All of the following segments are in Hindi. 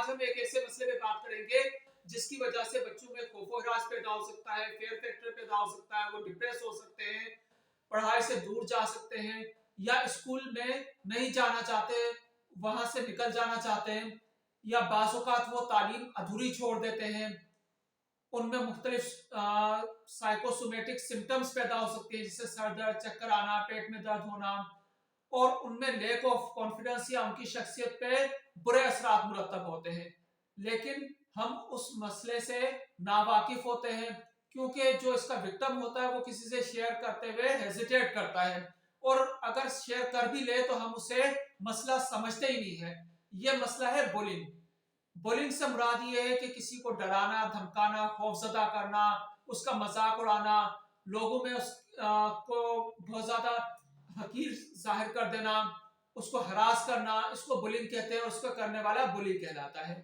आज हम एक ऐसे मसले पे बात करेंगे जिसकी वजह से बच्चों में खौफ-ओ-हरास पैदा हो सकता है, फियर फैक्टर पैदा हो सकता है, वो डिप्रेस हो सकते हैं, पढ़ाई से दूर जा सकते हैं या स्कूल में नहीं जाना चाहते, वहां से निकल जाना चाहते हैं या बाज़ औक़ात वो तालीम अधूरी छोड़ देते हैं। उनमें मुख्तलिफ साइकोसोमेटिक सिम्टम्स पैदा हो सकते हैं, जैसे सर दर्द, चक्कर आना, पेट में दर्द होना और उनमें लैक ऑफ कॉन्फिडेंस या उनकी शख्सियत पे बुरे असरात मुरतब होते हैं। लेकिन हम उस मसले से नावाकिफ होते हैं क्योंकि जो इसका विक्टिम होता है वो किसी से शेयर करते हुए हेजिटेट करता है और अगर शेयर कर भी ले तो हम उसे मसला समझते ही नहीं है। ये मसला है बुलिंग। बुलिंग से मुराद ये है कि किसी को डराना, धमकाना, खौफजदा करना, उसका मजाक उड़ाना, लोगों में को बहुत ज्यादा हकीर जाहिर कर देना, उसको हरास करना, इसको बुलिंग कहते हैं और उसको करने वाला बुली कहलाता है।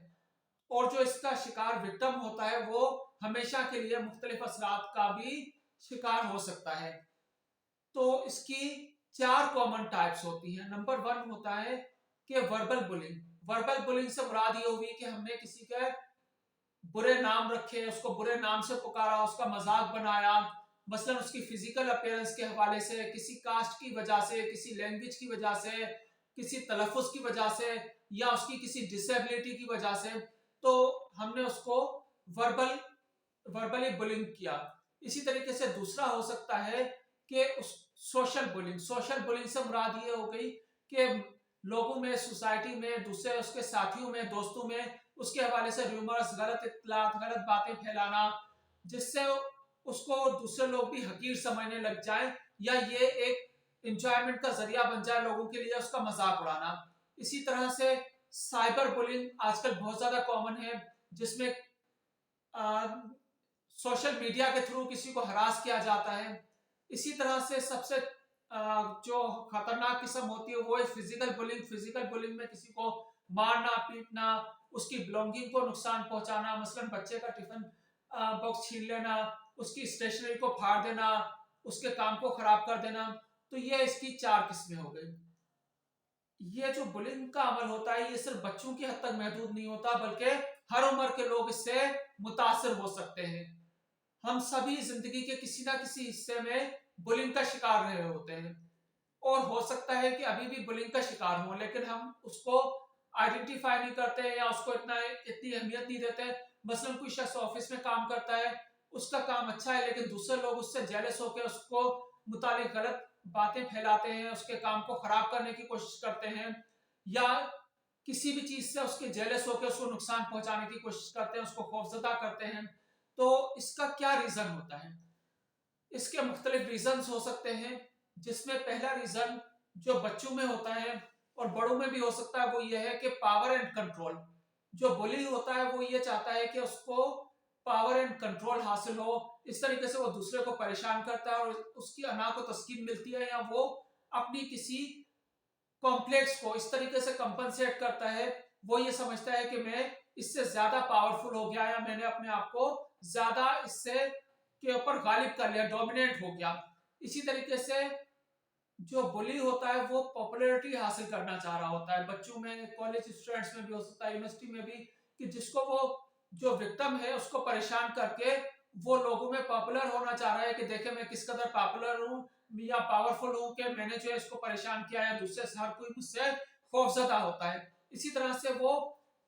और जो इसका शिकार विक्टिम होता है वो हमेशा के लिए मुख्तलिफ असरात का भी शिकार हो सकता है। तो इसकी 4 कॉमन टाइप्स होती हैं। नंबर 1 होता है कि वर्बल बुलिंग। वर्बल बुलिंग से मुराद ये हुई कि हमने किसी के बुरे नाम रखे, उसको बुरे नाम से पुकारा, उसका मजाक बनाया, मसलन उसकी फिजिकल अपीयरेंस के हवाले से, किसी कास्ट की वजह से, किसी लैंग्वेज की वजह से, किसी तलफ़ुज़ की वजह से या उसकी किसी डिसेबिलिटी की वजह से, तो हमने उसको वर्बल वर्बली बुलिंग किया। इसी तरीके से दूसरा हो सकता है कि उस सोशल बुलिंग। सोशल बुलिंग से मुराद ये हो गई कि लोगों में, सोसाइटी में, दूसरे उसके साथियों में, दोस्तों में उसके हवाले से रूमर्स, गलत इत्तलात, गलत बातें फैलाना, जिससे उसको दूसरे लोग भी हकीर समझने लग जाए या ये एक इंजॉयमेंट का जरिया बन जाए लोगों के लिए, उसका मजाक उड़ाना। इसी तरह से साइबर बुलिंग आजकल बहुत ज्यादा कॉमन है, जिसमें सोशल मीडिया के थ्रू किसी को हरास किया जाता है। इसी तरह से सबसे जो खतरनाक किस्म होती है वो है फिजिकल बुलिंग। फिजिकल बुलिंग में किसी को मारना, पीटना, उसकी बिलोंगिंग को नुकसान पहुंचाना, मसलन बच्चे का टिफिन बॉक्स छीन लेना, उसकी स्टेशनरी को फाड़ देना, उसके काम को खराब कर देना। तो ये इसकी 4 किस्में हो गई। ये जो बुलिंग का अमल होता है ये सिर्फ बच्चों की हद तक महदूद नहीं होता, बल्कि हर उम्र के लोग इससे मुतासिर हो सकते हैं। हम सभी जिंदगी के किसी ना किसी हिस्से में बुलिंग का शिकार रहे होते हैं और हो सकता है कि अभी भी बुलिंग का शिकार हो, लेकिन हम उसको आइडेंटिफाई नहीं करते हैं या उसको इतनी अहमियत नहीं देते। मसलन कोई शख्स ऑफिस में काम करता है, उसका काम अच्छा है, लेकिन दूसरे लोग उससे जेलस होकर उसको मुतालिक गलत बातें फैलाते हैं, उसके काम को खराब करने की कोशिश करते हैं या किसी भी चीज से उसके जेलस होकर उसको नुकसान पहुंचाने की कोशिश करते हैं, उसको खौफजदा करते हैं। तो इसका क्या रीजन होता है? इसके मुख्तलिफ रीजन हो सकते हैं, जिसमें पहला रीजन जो बच्चों में होता है और बड़ों में भी हो सकता है वो ये है कि पावर एंड कंट्रोल। जो बुली होता है वो ये चाहता है कि उसको पावर एंड कंट्रोल हासिल हो, इस तरीके से वो दूसरे को परेशान करता है और उसकी अना को तस्कीन मिलती है या वो अपनी किसी कॉम्प्लेक्स को इस तरीके से कंपनसेट करता है, वो ये समझता है कि मैं इससे ज्यादा पावरफुल हो गया या मैंने अपने आप को ज्यादा इससे के ऊपर गालिब कर लिया, डोमिनेट हो गया। इसी तरीके से जो बुली होता है वो पॉपुलैरिटी हासिल करना चाह रहा होता है, बच्चों में, कॉलेज स्टूडेंट्स में भी हो सकता है, यूनिवर्सिटी में भी, कि जिसको वो जो विक्टिम है उसको परेशान करके वो लोगों में पॉपुलर होना चाह रहा है कि देखे मैं किस कदर पॉपुलर हूँ या पावरफुल हूँ कि मैंने जो है इसको परेशान किया या दूसरे से हर कोई मुझसे खौफजदा होता है। इसी तरह से वो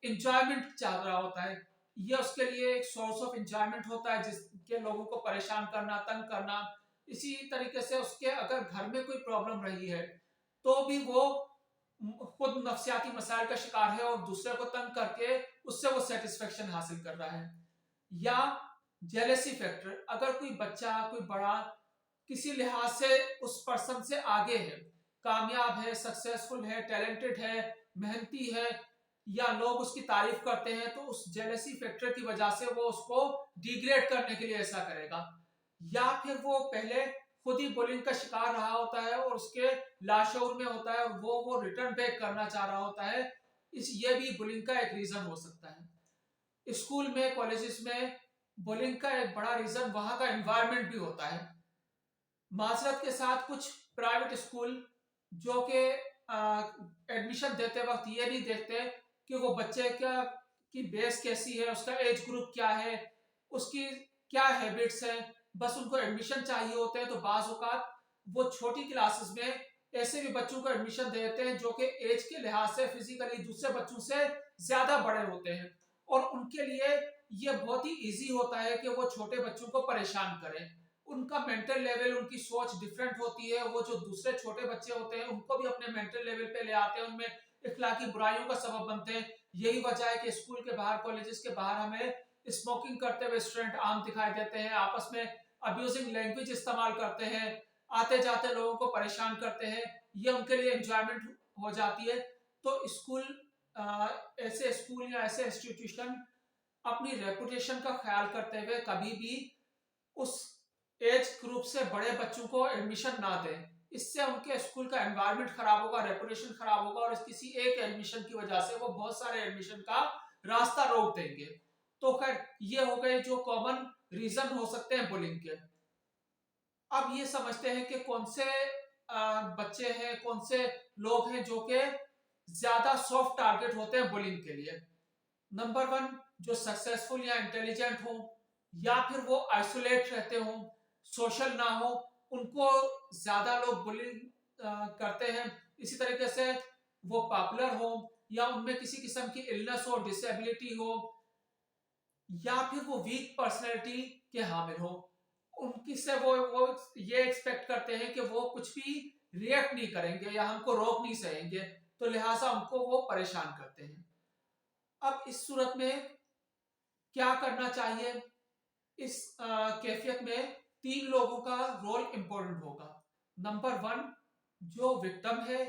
इंजॉयमेंट चाह रहा होता है, ये उसके लिए एक सोर्स ऑफ इंजॉयमेंट होता है जिसके लोगों को परेशान करना, तंग करना। इसी तरीके से उसके अगर घर में कोई प्रॉब्लम रही है तो भी वो खुद नफ्सियाती मसाइल का शिकार है और दूसरे को तंग करके उससे वो सेटिस्फेक्शन हासिल कर रहा है। या जेलेसी फैक्टर, अगर कोई बच्चा, कोई बड़ा किसी लिहाज से उस पर्सन से आगे है, कामयाब है, सक्सेसफुल है, टैलेंटेड है, मेहनती है या लोग उसकी तारीफ करते हैं, तो उस जेलेसी फैक्टर की वजह से वो उसको डिग्रेड करने के लिए ऐसा करेगा। या फिर वो पहले खुद ही बुलिंग का शिकार रहा होता है और उसके लाशऊर में होता है और वो रिटर्न बैक करना चाह रहा होता है। ये भी बुलिंग का एक रीजन हो सकता है। स्कूल में, कॉलेजेस में बुलिंग का एक बड़ा रीजन वहां का एनवायरनमेंट भी होता है। माजरत के साथ कुछ प्राइवेट स्कूल जो कि एडमिशन देते वक्त ये नहीं देखते कि वो बच्चे का की बेस कैसी है, उसका एज ग्रुप क्या है, उसकी क्या हैबिट्स हैं, बस उनको एडमिशन चाहिए होते हैं। तो बाज औकात वो छोटी क्लासेस में ऐसे भी बच्चों को एडमिशन दे देते हैं जो कि एज के लिहाज से फिजिकली दूसरे बच्चों से ज्यादा बड़े होते हैं, और उनके लिए ये बहुत ही इजी होता है कि वो छोटे बच्चों को परेशान करें। उनका मेंटल लेवल, उनकी सोच डिफरेंट होती है। वो जो दूसरे छोटे बच्चे होते हैं उनको भी अपने मेंटल लेवल पे ले आते हैं, उनमें इखलाकी बुराइयों का सबब बनते हैं। यही वजह है कि स्कूल के बाहर, कॉलेजेस के बाहर हमें स्मोकिंग करते हुए स्टूडेंट आम दिखाई देते हैं, आपस में अब्यूजिंग लैंग्वेज इस्तेमाल करते हैं, आते जाते लोगों को परेशान करते हैं। ये उनके लिए एंजॉयमेंट हो जाती है। तो ऐसे स्कूल या ऐसे इंस्टीट्यूशन अपनी रेपुटेशन का ख्याल करते हुए कभी भी उस एज ग्रुप से बड़े बच्चों को एडमिशन ना दें। इससे उनके स्कूल का एनवायरनमेंट खराब होगा, रेपुटेशन खराब होगा, और किसी एक एडमिशन की वजह से वो बहुत सारे एडमिशन का रास्ता रोक देंगे। तो खैर ये हो गए जो कॉमन रीजन हो सकते हैं बुलिंग के। अब ये समझते हैं कि कौन से बच्चे हैं, कौन से लोग हैं जो कि ज्यादा सॉफ्ट टारगेट होते हैं बुलिंग के लिए। नंबर वन, जो सक्सेसफुल या इंटेलिजेंट हो, या फिर वो आइसोलेट रहते हो, सोशल ना हो, उनको ज्यादा लोग बुलिंग करते हैं। इसी तरीके से वो पॉपुलर हो, या उनमें किसी किस्म की इलनेस हो, डिसेबिलिटी हो, या फिर वो वीक पर्सनैलिटी के हामिल हो। उनकी से वो ये एक्सपेक्ट करते हैं कि वो कुछ भी रिएक्ट नहीं करेंगे या हमको रोक नहीं सकेंगे, तो लिहाजा उनको वो परेशान करते हैं। अब इस सूरत में क्या करना चाहिए? इस कैफियत में तीन लोगों का रोल इंपॉर्टेंट होगा। नंबर वन, जो विक्टिम है,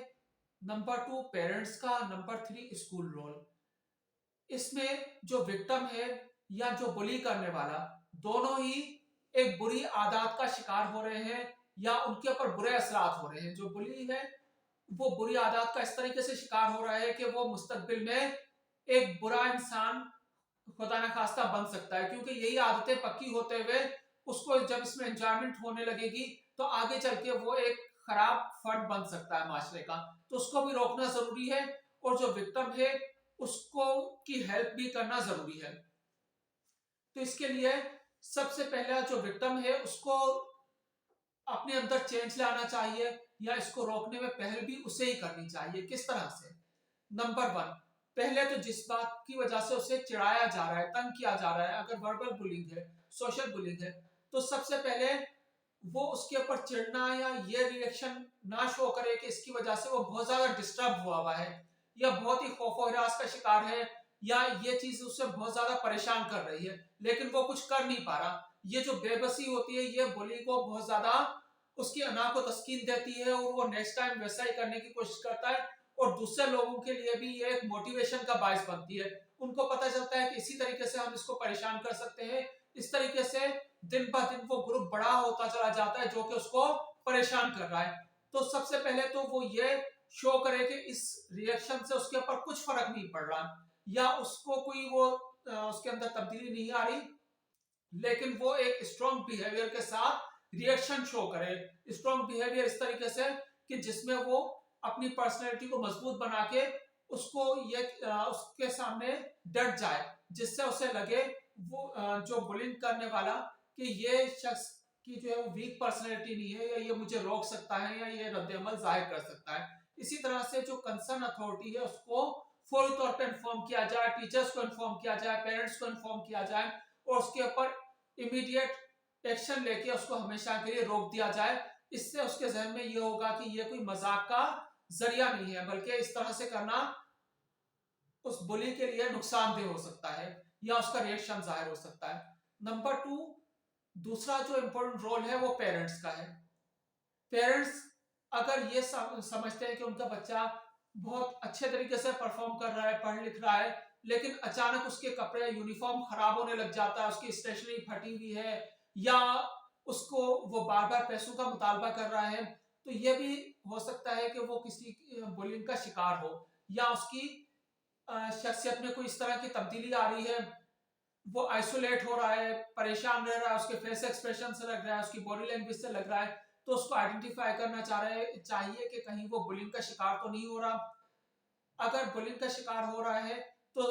नंबर टू पेरेंट्स का, नंबर थ्री स्कूल रोल। इसमें जो विक्टिम है या जो बुली करने वाला, दोनों ही एक बुरी आदत का शिकार हो रहे हैं या उनके ऊपर बुरे असरात हो रहे हैं। जो बुली है वो बुरी आदत का इस तरीके से शिकार हो रहा है कि वो मुस्तकबिल में एक बुरा इंसान खुदा न खास्ता बन सकता है, क्योंकि यही आदतें पक्की होते हुए उसको जब इसमें एंजॉयमेंट होने लगेगी तो आगे चल के वो एक खराब फर्द बन सकता है माशरे का। तो उसको भी रोकना जरूरी है, और जो विक्टिम है उसको की हेल्प भी करना जरूरी है। तो इसके लिए सबसे पहला जो विक्टिम है उसको अपने अंदर चेंज लाना चाहिए, या इसको रोकने में पहल भी उसे ही करनी चाहिए। किस तरह से? नंबर वन, पहले तो जिस बात की वजह से उसे चिढ़ाया जा रहा है, तंग किया जा रहा है, अगर वर्बल बुलिंग है, सोशल बुलिंग है, तो सबसे पहले वो उसके ऊपर चिढ़ना या ये रिएक्शन ना शो करे कि इसकी वजह से वो बहुत ज्यादा डिस्टर्ब हुआ है, या बहुत ही खौफ हरास का शिकार है, या ये चीज उसे बहुत ज्यादा परेशान कर रही है, लेकिन वो कुछ कर नहीं पा रहा। ये जो बेबसी होती है ये बुली को बहुत ज्यादा उसकी अना को तस्कीन देती है, और वो नेक्स्ट टाइम वैसा ही करने की कोशिश करता है, और दूसरे लोगों के लिए भी ये एक मोटिवेशन का बायस बनती है। उनको पता चलता है कि इसी तरीके से हम इसको परेशान कर सकते हैं। इस तरीके से दिन ब दिन वो ग्रुप बड़ा होता चला जाता है जो कि उसको परेशान कर रहा है। तो सबसे पहले तो वो ये शो करे कि इस रिएक्शन से उसके ऊपर कुछ फर्क नहीं पड़ रहा, या उसको कोई वो उसके अंदर तब्दीली नहीं आ रही, लेकिन वो एक स्ट्रॉन्ग बिहेवियर के साथ रिएक्शन शो करे। स्ट्रॉन्ग बिहेवियर इस तरीके से कि जिसमें वो अपनी पर्सनैलिटी को मजबूत बना के उसको ये उसके सामने डट जाए, जिससे उसे लगे वो जो बुलिंग करने वाला कि ये शख्स की जो है वो वीक पर्सनैलिटी नहीं है, या ये मुझे रोक सकता है, या ये रद्द-ए-अमल जाहिर कर सकता है। इसी तरह से जो कंसर्न अथॉरिटी है उसको फौरी तौर पे इन्फॉर्म किया जाए, टीचर्स को इन्फॉर्म किया जाए, पेरेंट्स को इन्फॉर्म किया जाए, और उसके ऊपर इमीडिएट एक्शन लेके उसको हमेशा के लिए रोक दिया जाए। इससे उसके जहन में ये होगा कि ये कोई मजाक का जरिया नहीं है, बल्कि इस तरह से करना उस बुली के लिए नुकसानदेह हो सकता है, या उसका रिएक्शन जाहिर हो सकता है। नंबर टू, दूसरा जो इंपॉर्टेंट रोल है वो पेरेंट्स का है। पेरेंट्स अगर ये समझते हैं कि उनका बच्चा बहुत अच्छे तरीके से परफॉर्म कर रहा है, पढ़ लिख रहा है, लेकिन अचानक उसके कपड़े, यूनिफॉर्म खराब होने लग जाता है, उसकी स्टेशनरी फटी हुई है, या उसको वो बार बार पैसों का मुतालबा कर रहा है, तो ये भी हो सकता है कि वो किसी बुलिंग का शिकार हो, या उसकी शख्सियत में कोई इस तरह की तब्दीली आ रही है, वो आइसोलेट हो रहा है, परेशान रह रहा है, उसके फेस एक्सप्रेशन से लग रहा है, उसकी बॉडी लैंग्वेज से लग रहा है, तो उसको आइडेंटिफाई करना चाहिए कि कहीं वो बुलिंग का शिकार तो नहीं हो रहा। अगर बुलिंग का शिकार हो रहा है तो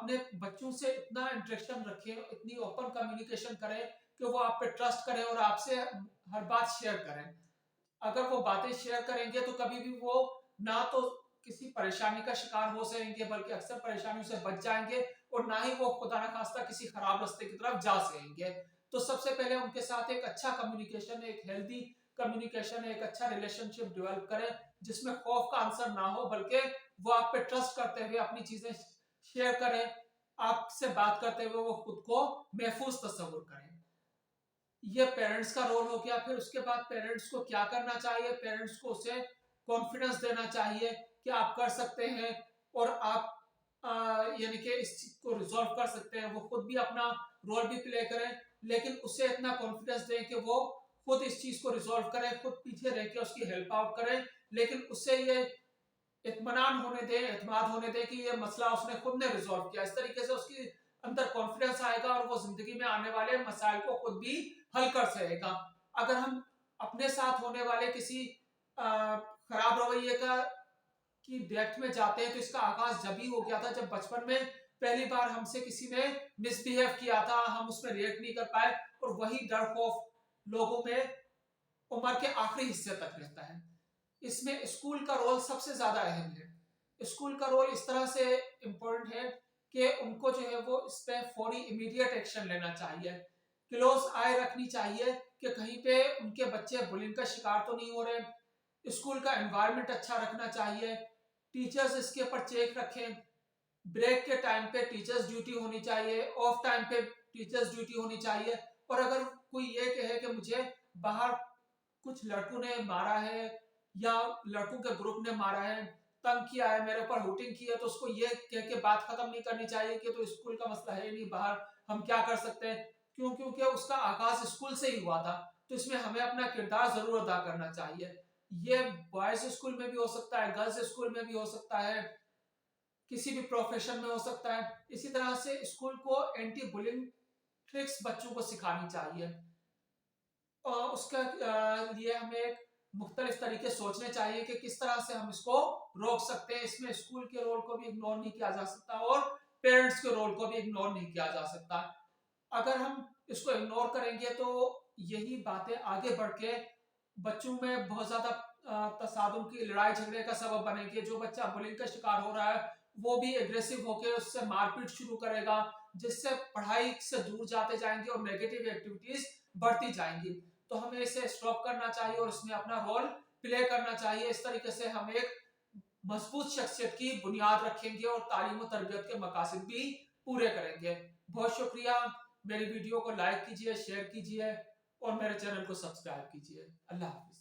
अपने बच्चों से इतना इंटरेक्शन रखें, इतनी ओपन कम्युनिकेशन करें कि वो आप पे ट्रस्ट करें और आपसे हर बात शेयर करें। अगर वो बातें शेयर करेंगे तो कभी भी वो ना तो किसी परेशानी का शिकार हो सकेंगे, बल्कि अक्सर परेशानियों से बच जाएंगे, और ना ही वो खुदा ना खास्ता किसी खराब रास्ते की तरफ जा सकेंगे। तो सबसे पहले उनके साथ एक अच्छा कम्युनिकेशन, एक हेल्दी कम्युनिकेशन, एक अच्छा रिलेशनशिप डेवलप करें, जिसमें खौफ का आंसर ना हो, बल्कि वो आप पे ट्रस्ट करते हुए अपनी चीजें शेयर करें, आपसे बात करते हुए वो खुद को महफूज तस्वुर करें। ये पेरेंट्स का रोल हो गया। फिर उसके बाद पेरेंट्स को क्या करना चाहिए? पेरेंट्स को उसे कॉन्फिडेंस देना चाहिए कि आप कर सकते हैं, और आप यानी कि इस चीज को रिजॉल्व कर सकते हैं। वो खुद भी अपना रोल भी प्ले करें, लेकिन उसे इतना कॉन्फिडेंस दें कि वो खुद इस चीज को रिजॉल्व करे, खुद पीछे रह के उसकी हेल्प आउट करें, लेकिन उससे ये इत्मीनान होने दें, एतमाद होने दें कि ये मसला उसने खुद ने रिजॉल्व किया। इस तरीके से उसकी अंदर कॉन्फिडेंस आएगा और वो जिंदगी में आने वाले मसाइल को खुद भी हल कर सकेगा। अगर हम अपने साथ होने वाले किसी खराब रवैये का की डेप्थ में जाते हैं, तो इसका आगाज जब ही हो गया था जब बचपन में पहली बार हमसे किसी ने मिसबिहेव किया था, हम उसमें रिएक्ट नहीं कर पाए, और वही डर खौफ लोगों में उम्र के आखिरी हिस्से तक रहता है। इसमें स्कूल का रोल सबसे ज्यादा अहम है। स्कूल का रोल इस तरह से इम्पोर्टेंट है कि उनको जो है वो इस पे फौरी इमीडिएट एक्शन लेना चाहिए। क्लोज आई रखनी चाहिए कि कहीं पे उनके बच्चे बुलिंग का शिकार तो नहीं हो रहे। स्कूल का एनवायरनमेंट अच्छा रखना चाहिए। टीचर्स इसके ऊपर चेक रखें। ब्रेक के टाइम पे टीचर्स ड्यूटी होनी चाहिए, ऑफ टाइम पे टीचर्स ड्यूटी होनी चाहिए। और अगर कोई ये कहे कि मुझे बाहर कुछ लड़कों ने मारा है या लड़कों के ग्रुप ने मारा है, तंग किया है, मेरे ऊपर हुटिंग की है, तो उसको ये कह के बात खत्म नहीं करनी चाहिए कि तो स्कूल का मसला है नहीं, बाहर हम क्या कर सकते हैं। क्यों? क्योंकि उसका आगाज स्कूल से ही हुआ था। तो इसमें हमें अपना किरदार जरूर अदा करना चाहिए। ये बॉयज स्कूल में भी हो सकता है, गर्ल्स स्कूल में भी हो सकता है, किसी भी प्रोफेशन में हो सकता है। इसी तरह से स्कूल को एंटी बुलिंग ट्रिक्स बच्चों को सिखानी चाहिए। और उसके लिए हमें एक मुख्तलिफ तरीके सोचने चाहिए कि किस तरह से हम इसको रोक सकते हैं। इसमें स्कूल के रोल को भी इग्नोर नहीं किया जा सकता और पेरेंट्स के रोल को भी इग्नोर नहीं किया जा सकता। अगर हम इसको इग्नोर करेंगे तो यही बातें आगे बढ़ के बच्चों में बहुत ज्यादा तसादुम की लड़ाई झगड़े का सबब बनेंगे। जो बच्चा बुलिंग का शिकार हो रहा है वो भी एग्रेसिव होकर उससे मारपीट शुरू करेगा, जिससे पढ़ाई से दूर जाते जाएंगे और नेगेटिव एक्टिविटीज बढ़ती जाएंगी। तो हमें इसे स्टॉप करना चाहिए और इसमें अपना रोल प्ले करना चाहिए। इस तरीके से हम एक मजबूत शख्सियत की बुनियाद रखेंगे और तालीम और तरबियत के मकासद भी पूरे करेंगे। बहुत शुक्रिया। मेरी वीडियो को लाइक कीजिए, शेयर कीजिए और मेरे चैनल को सब्सक्राइब कीजिए। अल्लाह हाफिज।